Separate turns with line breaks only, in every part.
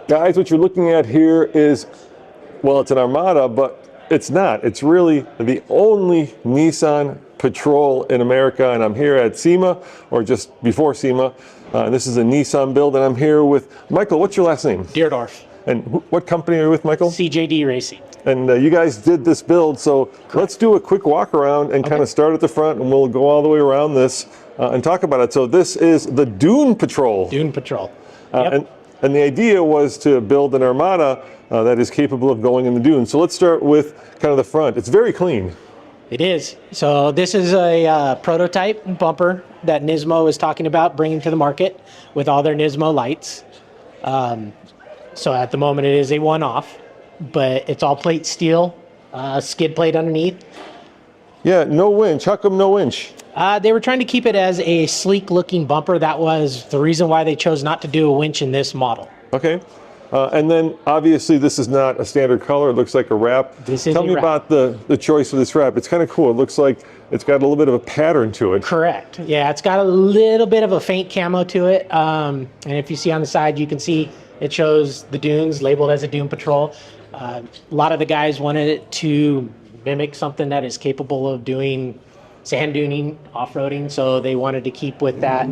Guys, what you're looking at here is, well, it's an Armada, but it's not. It's really the only Nissan Patrol in America, and I'm here at SEMA, or just before SEMA. This is a Nissan build, and I'm here with Michael. What's your last name?
Deerdorf.
And what company are you with, Michael?
CJD Racing.
And you guys did this build, so let's do a quick walk around and kind of start at the front, and we'll go all the way around this and talk about it. So this is the Dune Patrol.
Dune Patrol. Yep.
And the idea was to build an Armada that is capable of going in the dunes. So let's start with kind of the front. It's very clean.
It is. So this is a prototype bumper that Nismo is talking about bringing to the market with all their Nismo lights. So at the moment it is a one-off, but it's all plate steel, skid plate underneath.
Yeah, no winch. How come no winch?
They were trying to keep it as a sleek-looking bumper. That was the reason why they chose not to do a winch in this model.
Okay. And then, obviously, this is not a standard color. It looks like a wrap.
Tell
me about the choice of this wrap. It's kind of cool. It looks like it's got a little bit of a pattern to it.
Correct. Yeah, it's got a little bit of a faint camo to it. And if you see on the side, you can see it shows the dunes labeled as a Dune Patrol. A lot of the guys wanted it to mimic something that is capable of doing sand duning, off-roading, so they wanted to keep with that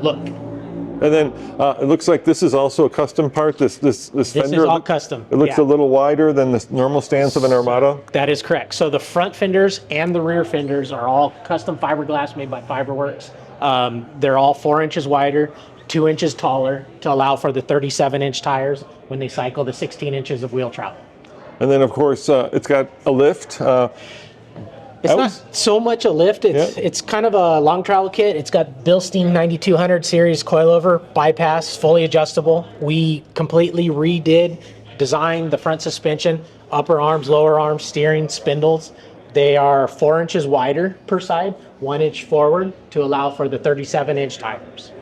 look.
And then it looks like this is also a custom part. This fender.
This is all custom.
It looks a little wider than the normal stance of an Armada.
That is correct. So the front fenders and the rear fenders are all custom fiberglass made by Fiberworks. They're all 4 inches wider, 2 inches taller to allow for the 37-inch tires when they cycle the 16 inches of wheel travel.
And then, of course, it's got a lift.
It's not so much a lift. It's kind of a long travel kit. It's got Bilstein 9200 series coilover, bypass, fully adjustable. We completely designed the front suspension, upper arms, lower arms, steering, spindles. They are 4 inches wider per side, 1 inch forward to allow for the 37-inch tires.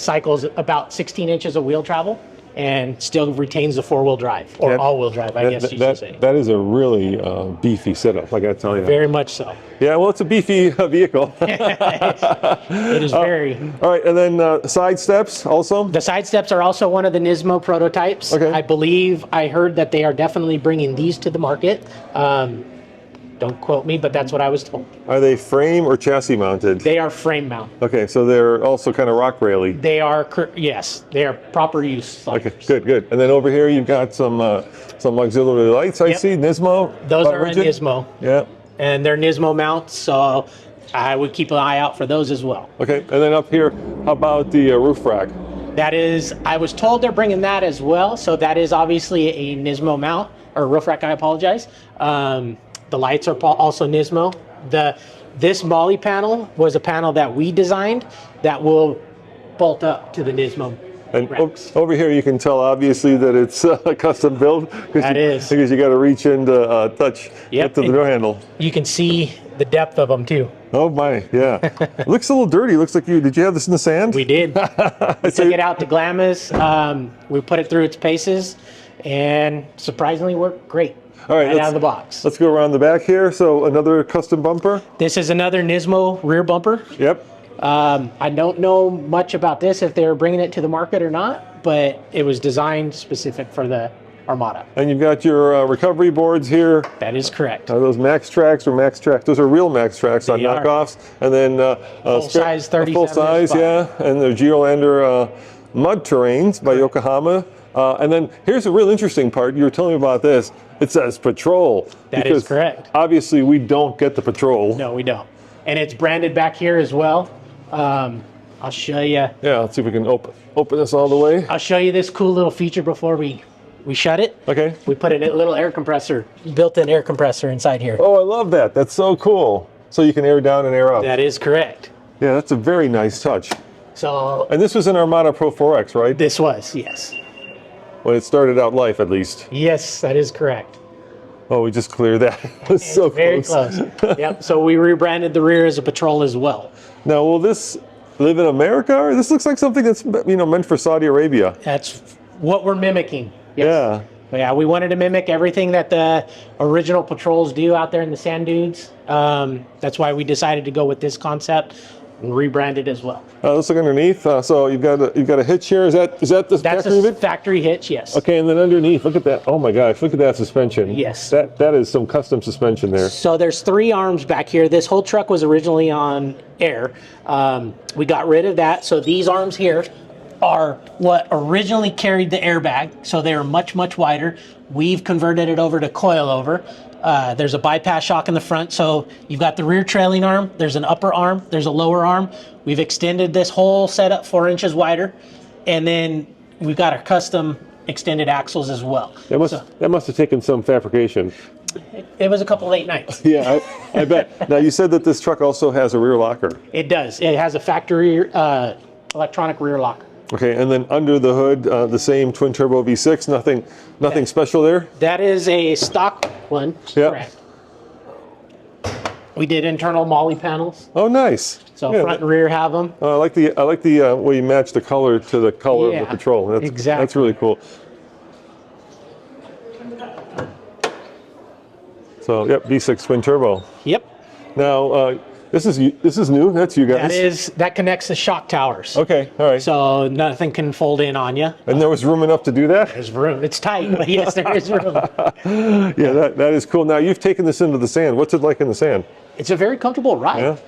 Cycles about 16 inches of wheel travel and still retains the four-wheel drive, or all-wheel drive, I guess you should say.
That is a really beefy setup, I got to tell you.
Very much so.
Yeah, well, it's a beefy vehicle.
It is very.
All right, and then side steps also?
The side steps are also one of the Nismo prototypes.
Okay.
I heard that they are definitely bringing these to the market. Don't quote me, but that's what I was told.
Are they frame or chassis mounted?
They are frame mount.
Okay, so they're also kind of rock raily.
They are, yes, they are proper use sliders.
Okay, good. And then over here you've got some auxiliary lights, I see, Nismo.
Those are a Nismo.
Yeah.
And they're Nismo mounts, so I would keep an eye out for those as well.
Okay, and then up here, how about the roof rack?
That is, I was told they're bringing that as well, so that is obviously a Nismo mount, or roof rack, I apologize. The lights are also Nismo. This Molly panel was a panel that we designed that will bolt up to the Nismo.
And over here you can tell obviously that it's a custom build. Because you got to reach in to touch get to the door handle.
You can see the depth of them too.
Oh my, yeah. It looks a little dirty. Looks like did you have this in the sand?
We did. We took it out to Glamis. We put it through its paces and surprisingly worked great.
All right,
out of the box.
Let's go around the back here. So another custom bumper.
This is another Nismo rear bumper.
Yep.
I don't know much about this, if they're bringing it to the market or not, but it was designed specific for the Armada.
And you've got your recovery boards here.
That is correct.
Are those Max Tracks or Max Tracks? Those are real Max Tracks, not knockoffs. And then
full size 37.
Full size, yeah. And the Geolander mud terrains by Yokohama. And then here's a real interesting part. You were telling me about this. It says Patrol.
That is correct.
Obviously, we don't get the Patrol.
No, we don't. And it's branded back here as well. I'll show you.
Yeah, let's see if we can open this all the way.
I'll show you this cool little feature before we shut it.
Okay.
We put a little air compressor, built-in air compressor inside here.
Oh, I love that. That's so cool. So you can air down and air up.
That is correct.
Yeah, that's a very nice touch.
So.
And this was an Armada Pro 4X, right?
This was, yes.
When it started out life, at least.
Yes, that is correct.
Oh, we just cleared that. It's so
very close. Yep. So we rebranded the rear as a Patrol as well.
Now, will this live in America, or this looks like something that's meant for Saudi Arabia?
That's what we're mimicking.
Yes.
Yeah. Yeah, we wanted to mimic everything that the original Patrols do out there in the sand dunes. That's why we decided to go with this concept. and rebranded as well.
Let's look underneath. So you've got a hitch here. Is that the
That's
factory
a
hitch?
factory hitch, yes.
Okay, and then underneath, look at that. Oh my gosh, look at that suspension.
Yes.
That is some custom suspension there.
So there's 3 arms back here. This whole truck was originally on air. We got rid of that. So these arms here are what originally carried the airbag. So they are much, much wider. We've converted it over to coilover. There's a bypass shock in the front. So you've got the rear trailing arm. There's an upper arm. There's a lower arm. We've extended this whole setup 4 inches wider. And then we've got our custom extended axles as well.
That must have taken some fabrication.
It was a couple late nights.
Yeah, I bet. Now you said that this truck also has a rear locker.
It does. It has a factory electronic rear lock.
Okay, and then under the hood, the same twin turbo V6. Nothing special there.
That is a stock one.
Yeah.
Correct. We did internal Molly panels,
Oh, nice.
so
Yeah,
front and rear have them.
I like the way you match the color to the color of
Yeah,
the Patrol.
exactly.
That's really cool. So yep, V6 twin turbo.
Yep.
Now this is new. That's you guys.
That connects the shock towers.
Okay, all right.
So nothing can fold in on you.
And there was room enough to do that?
There's room. It's tight, but yes, there is room.
Yeah, that is cool. Now you've taken this into the sand. What's it like in the sand?
It's a very comfortable ride.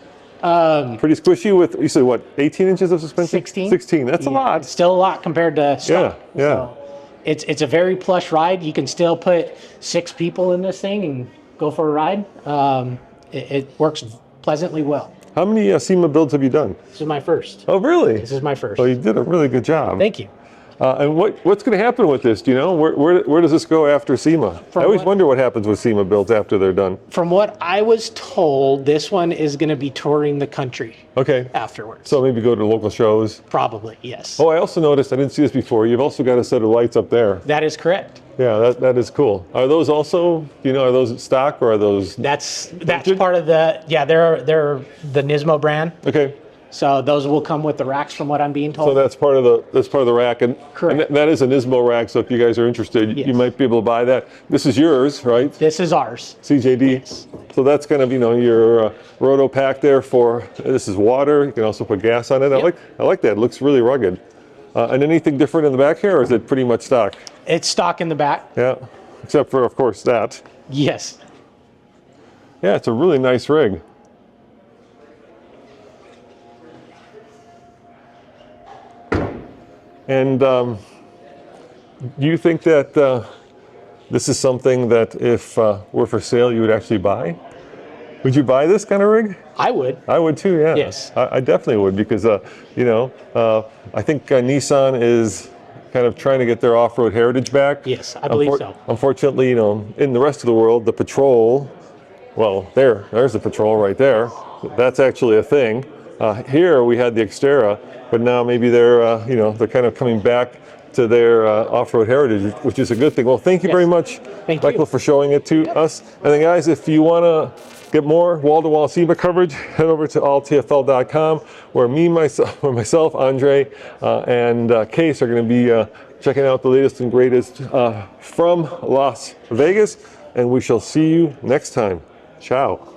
Yeah. Pretty squishy with, you said what, 18 inches of suspension?
16.
16. That's a lot.
It's still a lot compared to stock.
Yeah.
So it's a very plush ride. You can still put 6 people in this thing and go for a ride. It works pleasantly well.
How many SEMA builds have you done?
This is my first.
Oh, really?
This is my first.
Oh, you did a really good job.
Thank you.
And what's going to happen with this? Do you know? Where does this go after SEMA? I always wonder what happens with SEMA builds after they're done.
From what I was told, this one is going to be touring the country
Okay.
afterwards.
So maybe go to local shows.
Probably, yes.
Oh, I also noticed, I didn't see this before, you've also got a set of lights up there.
That is correct.
Yeah, that is cool. Are those also, do you know, are those stock or are those?
That's part of the, yeah, they're the Nismo brand.
Okay.
So those will come with the racks from what I'm being told.
So that's part of the rack, and
Correct.
that is a Nismo rack. So if you guys are interested,
Yes.
you might be able to buy that. This is yours, right?
This is ours.
CJD.
Yes.
So that's kind of your roto pack there for. This is water. You can also put gas on it.
Yep.
I like that. It looks really rugged. And anything different in the back here, or is it pretty much stock?
It's stock in the back.
Yeah, except for of course that.
Yes.
Yeah, it's a really nice rig. And do you think that this is something that if were for sale, you would actually buy? Would you buy this kind of rig?
I would.
I would too, yeah.
Yes.
I definitely would because, I think Nissan is kind of trying to get their off-road heritage back.
Yes, I believe so.
Unfortunately, in the rest of the world, the Patrol, well, there's the Patrol right there. That's actually a thing. Here we had the Xterra, but now maybe they're kind of coming back to their off-road heritage, which is a good thing. Well, thank you very much, Michael, for showing it to us. And then, guys, if you want to get more wall-to-wall SEMA coverage, head over to alltfl.com, where myself, Andre, and Case are going to be checking out the latest and greatest from Las Vegas. And we shall see you next time. Ciao.